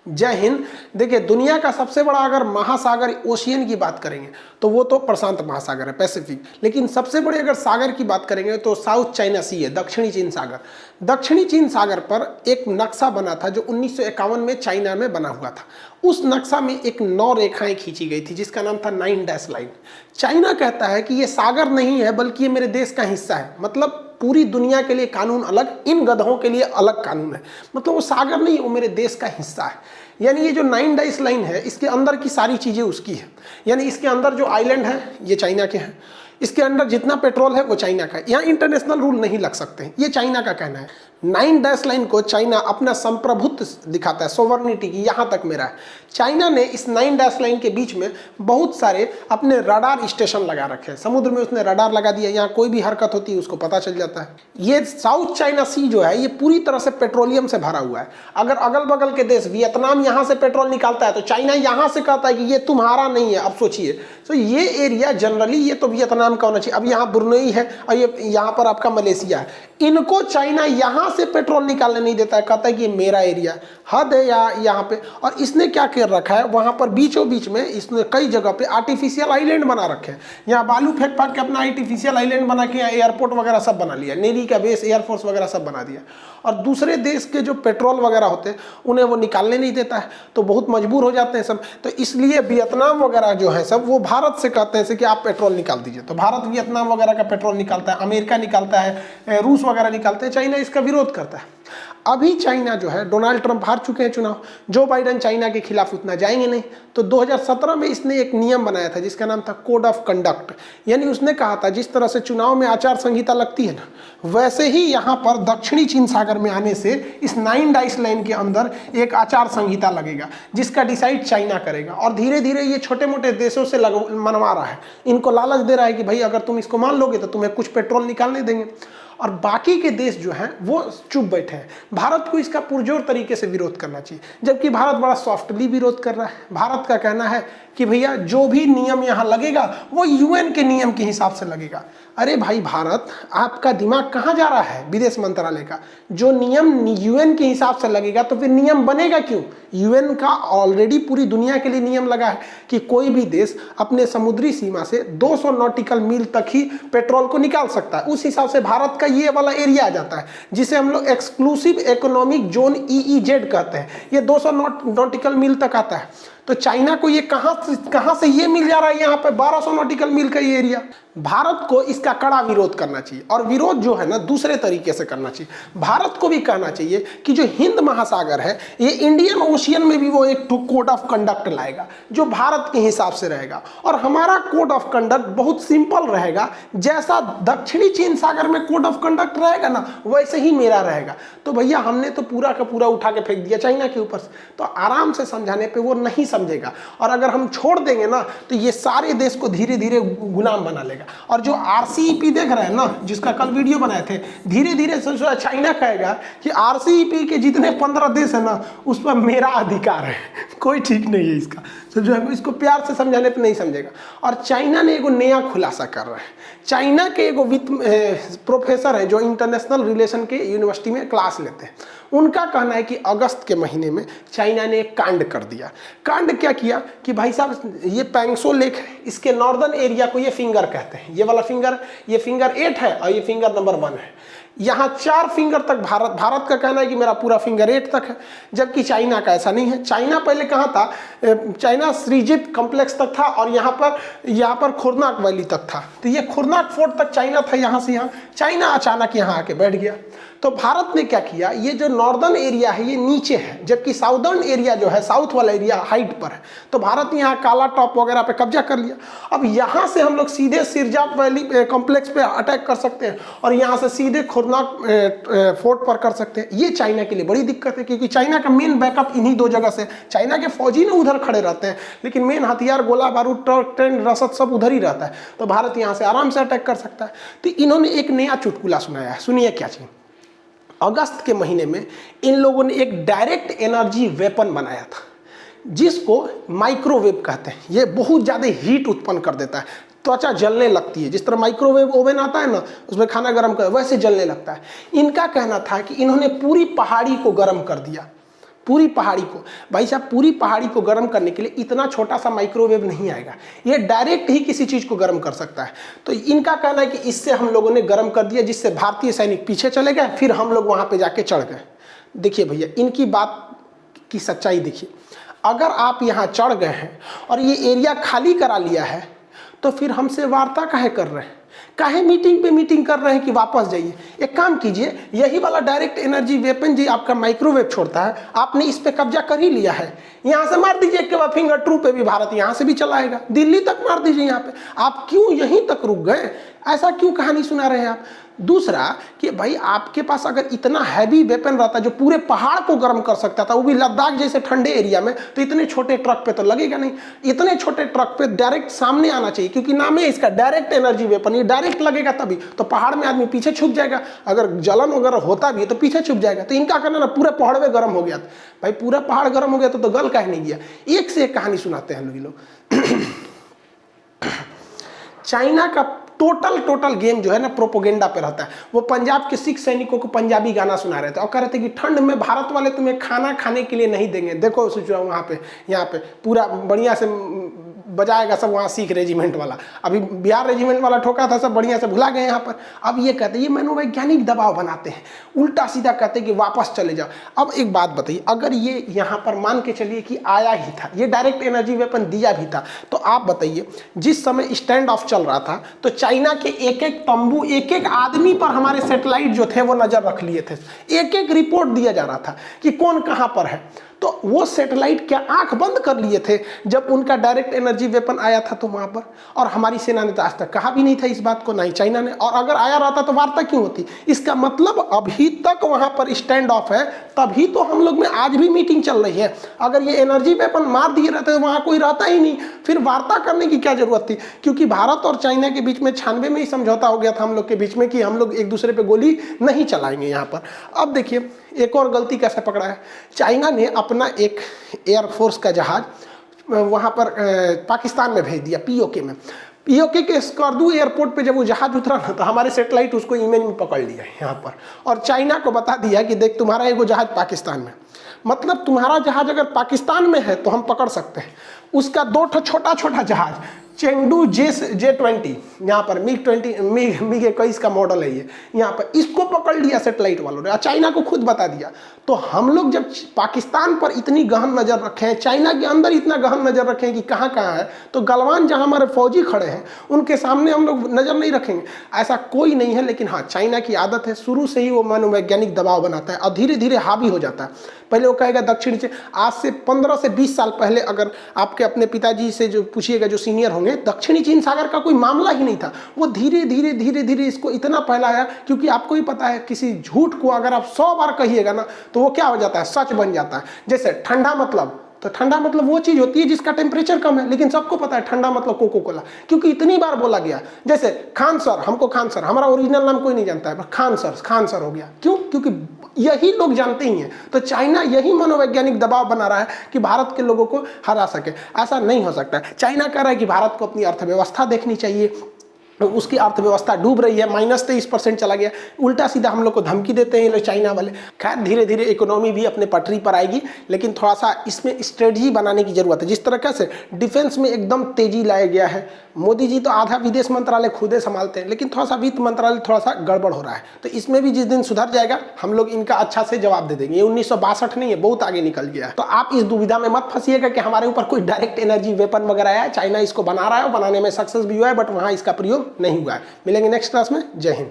जय हिंद। देखिए, दुनिया का सबसे बड़ा अगर महासागर ओशियन की बात करेंगे तो वो तो प्रशांत महासागर है, पैसिफिक। लेकिन सबसे बड़े अगर सागर की बात करेंगे तो साउथ चाइना सी है, दक्षिणी चीन सागर। दक्षिणी चीन सागर पर एक नक्शा बना था जो 1951 में चाइना में बना हुआ था। उस नक्शा में एक 9 रेखाएं खींची गई थी जिसका नाम था 9 डैश लाइन। चाइना कहता है कि ये सागर नहीं है बल्कि ये मेरे देश का हिस्सा है। मतलब पूरी दुनिया के लिए कानून अलग, इन गधों के लिए अलग कानून है। मतलब वो सागर नहीं, वो मेरे देश का हिस्सा है। यानी ये जो 9 डाइस लाइन है इसके अंदर की सारी चीजें उसकी है। यानी इसके अंदर जो आइलैंड है ये चाइना के हैं, इसके अंदर जितना पेट्रोल है वो चाइना का है। यहाँ इंटरनेशनल रूल नहीं लग सकते, ये चाइना का कहना है। 9 डैश लाइन को चाइना अपना संप्रभुत्व दिखाता है, सोवर्निटी की, यहाँ तक मेरा है। चाइना ने इस 9 डैश लाइन के बीच में बहुत सारे अपने रडार स्टेशन लगा रखे हैं। समुद्र में उसने रडार लगा दिया, यहाँ कोई भी हरकत होती है उसको पता चल जाता है। ये साउथ चाइना सी जो है ये पूरी तरह से पेट्रोलियम से भरा हुआ है। अगर अगल बगल के देश, वियतनाम यहाँ से पेट्रोल निकालता है तो चाइना यहाँ से कहता है कि ये तुम्हारा नहीं है। अब सोचिए, तो ये एरिया जनरली ये तो वियतनाम का होना चाहिए। अब यहाँ ब्रुनेई है और ये यहाँ पर आपका मलेशिया है। इनको चाइना यहाँ से पेट्रोल निकालने नहीं देता है, कहता है कि ये मेरा एरिया। हद है यहाँ पे। और इसने क्या कर रखा है, वहाँ पर बीचों बीच में इसने कई जगह पे आर्टिफिशियल आइलैंड बना रखे हैं। यहाँ बालू फेंक फाक के अपना आर्टिफिशियल आइलैंड बना के यहाँ एयरपोर्ट वगैरह सब बना लिया, नेवी का बेस, एयरफोर्स वगैरह सब बना दिया। और दूसरे देश के जो पेट्रोल वगैरह होते हैं उन्हें वो निकालने नहीं देता है, तो बहुत मजबूर हो जाते हैं सब। तो इसलिए वियतनाम वगैरह जो है सब वो भारत से कहते हैं कि आप पेट्रोल निकाल दीजिए। तो भारत वियतनाम वगैरह का पेट्रोल निकालता है, अमेरिका निकालता है, रूस वगैरह निकालते हैं। चाइना इसका विरोध करता है। अभी चाइना जो है, डोनाल्ड ट्रंप हार चुके हैं चुनाव, जो बाइडेन चाइना के खिलाफ उतना जाएंगे नहीं। तो 2017 में इसने एक नियम बनाया था जिसका नाम था कोड ऑफ कंडक्ट। यानी उसने कहा था जिस तरह से चुनाव में आचार संहिता लगती है ना, वैसे ही यहाँ पर दक्षिणी चीन सागर में आने से इस 9 डाइस लाइन के अंदर एक आचार संहिता लगेगा जिसका डिसाइड चाइना करेगा। और धीरे धीरे ये छोटे मोटे देशों से मनवा रहा है, इनको लालच दे रहा है कि भाई अगर तुम इसको मान लोगे तो तुम्हें कुछ पेट्रोल निकालने देंगे। और बाकी के देश जो हैं वो चुप बैठे हैं। भारत को इसका पुरजोर तरीके से विरोध करना चाहिए, जबकि भारत बड़ा सॉफ्टली विरोध कर रहा है। भारत का कहना है कि भैया जो भी नियम यहाँ लगेगा वो यूएन के नियम के हिसाब से लगेगा। अरे भाई भारत, आपका दिमाग कहाँ जा रहा है विदेश मंत्रालय का? जो नियम यूएन के हिसाब से लगेगा तो फिर नियम बनेगा क्यों? यूएन का ऑलरेडी पूरी दुनिया के लिए नियम लगा है कि कोई भी देश अपने समुद्री सीमा से 200 नॉटिकल मील तक ही पेट्रोल को निकाल सकता है। उस हिसाब से भारत का ये वाला एरिया आ जाता है जिसे हम लोग एक्सक्लूसिव इकोनॉमिक जोन EEZ कहते हैं। ये 200 नॉटिकल मील तक आता है। तो चाइना को ये कहां से ये मिल जा रहा है? यहाँ पे 1200 नॉटिकल मील का ये एरिया। भारत को इसका कड़ा विरोध करना चाहिए, और विरोध जो है ना दूसरे तरीके से करना चाहिए। भारत को भी कहना चाहिए कि जो हिंद महासागर है, ये इंडियन ओशियन में भी वो एक कोड ऑफ कंडक्ट लाएगा जो भारत के हिसाब से रहेगा। और हमारा कोड ऑफ कंडक्ट बहुत सिंपल रहेगा, जैसा दक्षिणी चीन सागर में कोड ऑफ कंडक्ट रहेगा ना वैसे ही मेरा रहेगा। तो भैया हमने तो पूरा का पूरा उठा के फेंक दिया चाइना के ऊपर से, तो आराम से समझाने पर वो नहीं समझेगा। और अगर हम छोड़ देंगे ना तो ये सारे देश को धीरे धीरे गुलाम बना लेगा। और जो RCEP देख रहे हैं ना, जिसका कल वीडियो बनाए थे, धीरे धीरे चाइना कहेगा कि RCEP के जितने 15 देश है ना उस पर मेरा अधिकार है। कोई ठीक नहीं है इसका। तो जो है इसको प्यार से समझाने पे नहीं समझेगा। और चाइना ने एगो नया खुलासा कर रहा है। चाइना के एगो प्रोफेसर है जो इंटरनेशनल रिलेशन के यूनिवर्सिटी में क्लास लेते हैं। उनका कहना है कि अगस्त के महीने में चाइना ने एक कांड कर दिया। कांड क्या किया कि भाई साहब, ये पैंगसो लेक है, इसके नॉर्दर्न एरिया को ये फिंगर कहते हैं। ये वाला फिंगर, ये फिंगर 8 है और ये फिंगर नंबर 1 है। यहाँ 4 फिंगर तक भारत का कहना है कि मेरा पूरा फिंगर 8 तक है, जबकि चाइना का ऐसा नहीं है। चाइना पहले कहाँ था? चाइना श्रीजित कॉम्प्लेक्स तक था और यहाँ पर खुरनाक वैली तक था। तो ये खुरनाक फोर्ट तक चाइना था। यहाँ से यहाँ चाइना अचानक यहाँ आके बैठ गया। तो भारत ने क्या किया, ये जो नॉर्दर्न एरिया है ये नीचे है, जबकि साउदर्न एरिया जो है, साउथ वाला एरिया हाइट पर है। तो भारत ने यहाँ काला टॉप वगैरह पे कब्जा कर लिया। अब यहाँ से हम लोग सीधे सिरजाप वैली कॉम्प्लेक्स पे अटैक कर सकते हैं और यहाँ से सीधे खुरनाक फोर्ट पर कर सकते हैं। ये चाइना के लिए बड़ी दिक्कत है, क्योंकि चाइना का मेन बैकअप इन्हीं 2 जगह से। चाइना के फौजी ना उधर खड़े रहते हैं, लेकिन मेन हथियार, गोला बारूद, ट्रेंड, रसद सब उधर ही रहता है। तो भारत यहाँ से आराम से अटैक कर सकता है। तो इन्होंने एक नया चुटकुला सुनाया है, सुनिए क्या चीज। अगस्त के महीने में इन लोगों ने एक डायरेक्ट एनर्जी वेपन बनाया था जिसको माइक्रोवेव कहते हैं। ये बहुत ज़्यादा हीट उत्पन्न कर देता है, त्वचा जलने लगती है। जिस तरह माइक्रोवेव ओवन आता है ना, उसमें खाना गर्म कर वैसे जलने लगता है। इनका कहना था कि इन्होंने पूरी पहाड़ी को गर्म कर दिया। पूरी पहाड़ी को। भाई साहब पूरी पहाड़ी को गर्म करने के लिए इतना छोटा सा माइक्रोवेव नहीं आएगा, ये डायरेक्ट ही किसी चीज़ को गर्म कर सकता है। तो इनका कहना है कि इससे हम लोगों ने गर्म कर दिया, जिससे भारतीय सैनिक पीछे चले गए, फिर हम लोग वहाँ पे जाके चढ़ गए। देखिए भैया इनकी बात की सच्चाई देखिए, अगर आप यहाँ चढ़ गए हैं और ये एरिया खाली करा लिया है तो फिर हमसे वार्ता काहे कर रहे हैं, काहे मीटिंग पे मीटिंग कर रहे हैं कि वापस जाइए। एक काम कीजिए, यही वाला डायरेक्ट एनर्जी वेपन जी आपका माइक्रोवेव छोड़ता है, आपने इस पे कब्जा कर ही लिया है, यहाँ से मार दीजिए के बाद फिंगर ट्रू पे भी भारत यहाँ से भी चलाएगा, दिल्ली तक मार दीजिए। यहाँ पे आप क्यों यहीं तक रुक गए, ऐसा क्यों कहानी सुना रहे हैं आप। दूसरा कि भाई आपके पास अगर इतना हैवी वेपन रहता जो पूरे पहाड़ को गर्म कर सकता था, वो भी लद्दाख जैसे ठंडे एरिया में, तो इतने छोटे ट्रक पे तो लगेगा नहीं। इतने छोटे ट्रक पे डायरेक्ट सामने आना चाहिए, क्योंकि नाम है इसका डायरेक्ट एनर्जी वेपन, ये डायरेक्ट लगेगा तभी तो पहाड़ में आदमी पीछे छुप जाएगा, अगर जलन वगैरह होता भी है तो पीछे छुप जाएगा। तो इनका कहना ना पूरे पहाड़ में गर्म हो गया था। भाई पूरा पहाड़ गर्म हो गया तो गल काहे नहीं गया। एक से एक कहानी सुनाते हैं लोग। चाइना का टोटल गेम जो है ना प्रोपोगेंडा पे रहता है। वो पंजाब के सिख सैनिकों को पंजाबी गाना सुना रहे थे और कह रहे थे कि ठंड में भारत वाले तुम्हें खाना खाने के लिए नहीं देंगे। देखो सोचो वहाँ पे यहाँ पे पूरा बढ़िया से बजाएगा सब वहाँ सिख रेजिमेंट वाला, अभी बिहार रेजिमेंट वाला ठोका था, सब बढ़िया से भुला गए यहाँ पर। अब ये कहते हैं, ये मनोवैज्ञानिक दबाव बनाते हैं, उल्टा सीधा कहते हैं कि वापस चले जाओ। अब एक बात बताइए, अगर ये यहाँ पर मान के चलिए कि आया ही था, ये डायरेक्ट एनर्जी वेपन दिया भी था, तो आप बताइए जिस समय स्टैंड ऑफ चल रहा था तो चाइना के एक एक तंबू, एक एक आदमी पर हमारे सैटेलाइट जो थे वो नजर रख लिए थे, एक एक रिपोर्ट दिया जा रहा था कि कौन कहाँ पर है। तो वो सैटेलाइट क्या आंख बंद कर लिए थे जब उनका डायरेक्ट एनर्जी वेपन आया था तो वहां पर, और हमारी सेना ने तो आज तक कहा भी नहीं था इस बात को, ना ही चाइना ने। और अगर आया रहता तो वार्ता क्यों होती। इसका मतलब अभी तक वहां पर स्टैंड ऑफ है, तभी तो हम लोग में आज भी मीटिंग चल रही है। अगर ये एनर्जी वेपन मार दिए रहते तो वहां कोई रहता ही नहीं, फिर वार्ता करने की क्या जरूरत थी। क्योंकि भारत और चाइना के बीच में 96 में ही समझौता हो गया था हम लोग के बीच में कि हम लोग एक दूसरे पे गोली नहीं चलाएंगे यहाँ पर। अब देखिए एक और गलती कैसे पकड़ा है, चाइना ने अपना एक एयरफोर्स का जहाज वहाँ पर पाकिस्तान में भेज दिया, पीओके में। पीओके के स्कर्दू एयरपोर्ट पे जब वो जहाज उतरा ना तो हमारे सैटेलाइट उसको इमेज में पकड़ लिया यहाँ पर, और चाइना को बता दिया कि देख तुम्हारा एगो जहाज पाकिस्तान में, मतलब तुम्हारा जहाज अगर पाकिस्तान में है तो हम पकड़ सकते हैं। उसका 2 छोटा छोटा जहाज चेंगडू J-20 यहाँ पर मिग 21 का मॉडल है ये, यहाँ पर इसको पकड़ लिया सैटेलाइट वालों ने, चाइना को खुद बता दिया। तो हम लोग जब पाकिस्तान पर इतनी गहन नज़र रखें, चाइना के अंदर इतना गहन नज़र रखें कि कहाँ कहाँ है, तो गलवान जहाँ हमारे फौजी खड़े हैं उनके सामने हम लोग नज़र नहीं रखेंगे, ऐसा कोई नहीं है। लेकिन हाँ, चाइना की आदत है शुरू से ही वो मनोवैज्ञानिक दबाव बनाता है और धीरे धीरे हावी हो जाता है। पहले वो कहेगा दक्षिण चीन, आज से 15 से 20 साल पहले अगर आपके अपने पिताजी से जो पूछिएगा जो सीनियर होंगे, दक्षिणी चीन सागर का कोई मामला ही नहीं था। वो धीरे धीरे इसको इतना फैलाया, क्योंकि आपको ही पता है किसी झूठ को अगर आप 100 बार कहिएगा ना तो वो क्या हो जाता है, सच बन जाता है। जैसे ठंडा मतलब, तो ठंडा मतलब वो चीज होती है जिसका टेम्परेचर कम है, लेकिन सबको पता है ठंडा मतलब कोको कोला, क्योंकि इतनी बार बोला गया। जैसे खान सर, हमको खान सर, हमारा ओरिजिनल नाम कोई नहीं जानता है, पर खान सर हो गया। क्यों? क्योंकि यही लोग जानते ही हैं। तो चाइना यही मनोवैज्ञानिक दबाव बना रहा है कि भारत के लोगों को हरा सके। ऐसा नहीं हो सकता है। चाइना कह रहा है कि भारत को अपनी अर्थव्यवस्था देखनी चाहिए, उसकी अर्थव्यवस्था डूब रही है, -23% चला गया। उल्टा सीधा हम लोग को धमकी देते हैं चाइना वाले। खैर धीरे धीरे इकोनॉमी भी अपने पटरी पर आएगी, लेकिन थोड़ा सा इसमें स्ट्रेटजी बनाने की जरूरत है। जिस तरह से डिफेंस में एकदम तेजी लाया गया है, मोदी जी तो आधा विदेश मंत्रालय खुदे संभालते हैं, लेकिन थोड़ा सा वित्त मंत्रालय थोड़ा सा गड़बड़ हो रहा है। तो इसमें भी जिस दिन सुधर जाएगा हम लोग इनका अच्छा से जवाब दे देंगे। ये 1962 नहीं है, बहुत आगे निकल गया है। तो आप इस दुविधा में मत फंसिएगा कि हमारे ऊपर कोई डायरेक्ट एनर्जी वेपन वगैरह है। चाइना इसको बना रहा है, बनाने में सक्सेस भी हुआ है, बट वहाँ इसका प्रयोग नहीं हुआ है। मिलेंगे नेक्स्ट क्लास में। जय हिंद।